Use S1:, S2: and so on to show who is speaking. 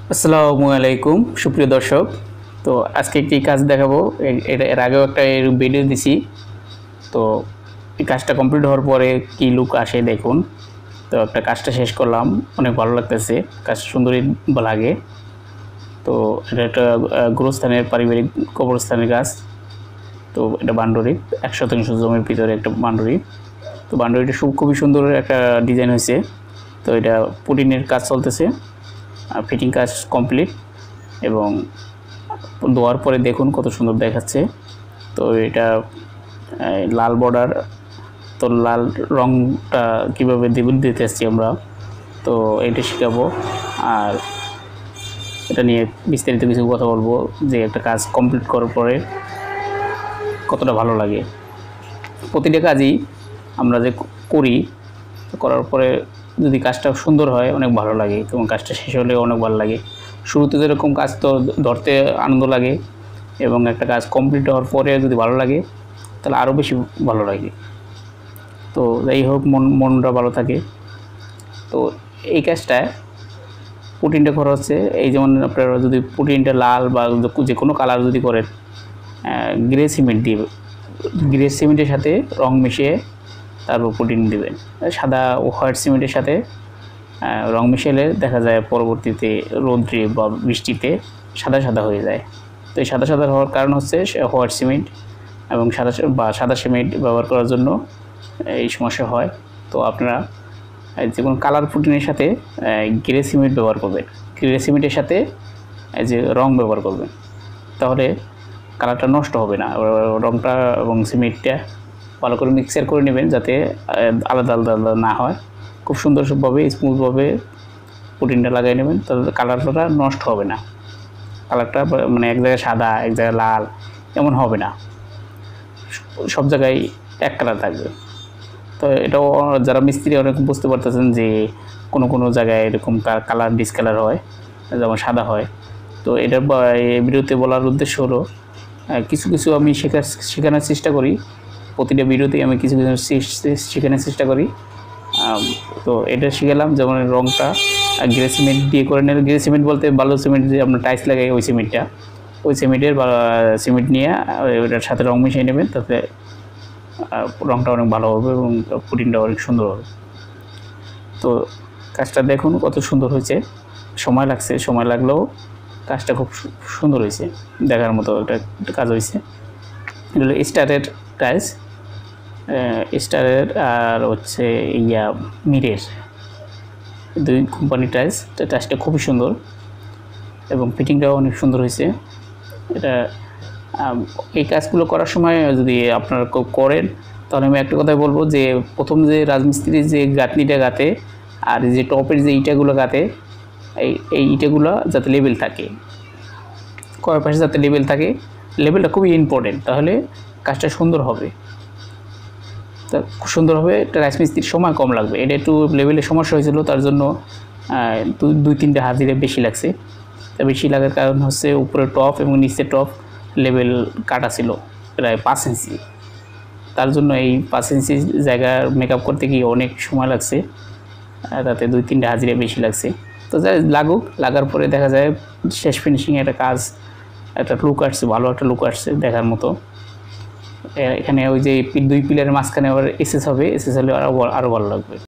S1: আসসালামু আলাইকুম সুপ্রিয় দর্শক। তো আজকে একটি কাজ দেখাবো। এর আগেও একটা ভিডিও দিছি। তো এই কাজটা কমপ্লিট হওয়ার পরে কি লুক আসে দেখুন। তো একটা কাজটা শেষ করলাম, অনেক ভালো লাগতেছে, কাজটা সুন্দরই লাগে। তো এটা একটা গোরস্থানের পারিবারিক কবরস্থানের কাজ। তো এটা বান্ডরি 100% জমির ভিতরে একটা বান্ডরি। তো বান্ডরিটা খুবই সুন্দর একটা ডিজাইন হয়েছে। তো এটা পুটিনের কাজ চলতেছে, ফিটিং কাজ কমপ্লিট এবং দেওয়ার পরে দেখুন কত সুন্দর দেখাচ্ছে। তো এটা লাল বর্ডার, তো লাল রংটা কীভাবে দিতে আসছি আমরা, তো এটা শেখাবো। আর এটা নিয়ে বিস্তারিত কিছু কথা বলবো যে একটা কাজ কমপ্লিট করার পরে কতটা ভালো লাগে। প্রতিটা কাজই আমরা যে করার পরে যদি কাজটা সুন্দর হয় অনেক ভালো লাগে এবং কাজটা শেষ হলে অনেক ভালো লাগে। শুরুতে যেরকম কাজ তো ধরতে আনন্দ লাগে এবং একটা কাজ কমপ্লিট হওয়ার পরে যদি ভালো লাগে তাহলে আরও বেশি ভালো লাগে। তো যাই হোক, মনটা ভালো থাকে। তো এই কাজটায় পুটিনটা করা হচ্ছে, এই যেমন আপনারা যদি পুটিনটা লাল বা যে কোনো কালার যদি করেন, গ্রে সিমেন্টের সাথে রং মিশিয়ে তারপর পুটিন দেবেন। সাদা ও হোয়াইট সিমেন্টের সাথে রং মিশালে দেখা যায় পরবর্তীতে রৌদ্রে বা বৃষ্টিতে সাদা হয়ে যায়। তো এই সাদা হওয়ার কারণ হচ্ছে হোয়াইট সিমেন্ট এবং সাদা সিমেন্ট ব্যবহার করার জন্য এই সমস্যা হয়। তো আপনারা যে কোনো কালার পুটিনের সাথে গ্রে সিমেন্ট ব্যবহার করবেন, গ্রে সিমেন্টের সাথে যে রং ব্যবহার করবেন, তাহলে কালারটা নষ্ট হবে না। রংটা এবং সিমেন্টটা ভালো করে মিক্সার করে নেবেন যাতে আলাদা না হয়। খুব সুন্দরভাবে স্মুথভাবে পুটিনটা লাগিয়ে নেবেন, তাহলে কালারটা নষ্ট হবে না। কালারটা মানে এক জায়গায় সাদা এক জায়গায় লাল এমন হবে না, সব জায়গায় এক কালার থাকবে। তো এটাও যারা মিস্ত্রি অনেক বুঝতে পারতেছেন যে কোনো জায়গায় এরকম কালার ডিসকালার হয়, যেমন সাদা হয়। তো এটার ভিডিওতে বলার উদ্দেশ্য হলো কিছু আমি শেখানোর চেষ্টা করি। প্রতিটা ভিডিওতেই আমি কিছু শেখানোর চেষ্টা করি। তো এটা শিখালাম, যেমন রংটা গ্রে সিমেন্ট দিয়ে করে নেন। গ্রে সিমেন্ট বলতে বালু সিমেন্ট যে আপনার টাইলস লাগাই ওই সিমেন্টের সিমেন্ট নিয়ে ওটার সাথে রং মিশিয়ে নেবেন, তাতে রংটা অনেক ভালো হবে এবং পুটিনটা অনেক সুন্দর হবে। তো কাজটা দেখুন কত সুন্দর হয়েছে। সময় লাগলেও কাজটা খুব সুন্দর হয়েছে, দেখার মতো একটা কাজ হয়েছে। এটা হলো স্টারের টাইলস, স্টারের আর হচ্ছে মিরের, দুই কোম্পানির টাইলসটা খুবই সুন্দর এবং ফিটিংটাও অনেক সুন্দর হয়েছে। এটা এই কাজগুলো করার সময় যদি আপনারা করেন, তাহলে আমি একটা কথাই বলবো যে প্রথম যে রাজমিস্ত্রির যে গাঁথনিটা গাঁথে আর যে টপের যে ইটাগুলো গাঁথে, এই ইটাগুলো যাতে লেভেল থাকে, কয়েক পাশে যাতে লেভেল থাকে, লেভেলটা খুবই ইম্পর্টেন্ট, তাহলে কাজটা সুন্দর হবে। তা সুন্দর হবে, একটা রাজমিস্ত্রির সময় কম লাগবে। এটা একটু লেভেলের সমস্যা হয়েছিল, তার জন্য 2-3টা হাজিরা বেশি লাগছে। তা বেশি লাগার কারণ হচ্ছে উপরে টপ এবং নিচে টপ লেভেল কাটা ছিল প্রায় 5 ইঞ্চি। তার জন্য এই 5 ইঞ্চি জায়গা মেকআপ করতে গিয়ে অনেক সময় লাগছে, তাতে 2-3টা হাজিরা বেশি লাগছে। তো যাই লাগার পরে দেখা যায় শেষ ফিনিশিং একটা কাজ, একটা লুক আসছে, ভালো একটা লুক আসছে দেখার মতো। এখানে ওই যে 2 পিলারের মাঝখানে আবার এসএস হলে আরও ভালো লাগবে।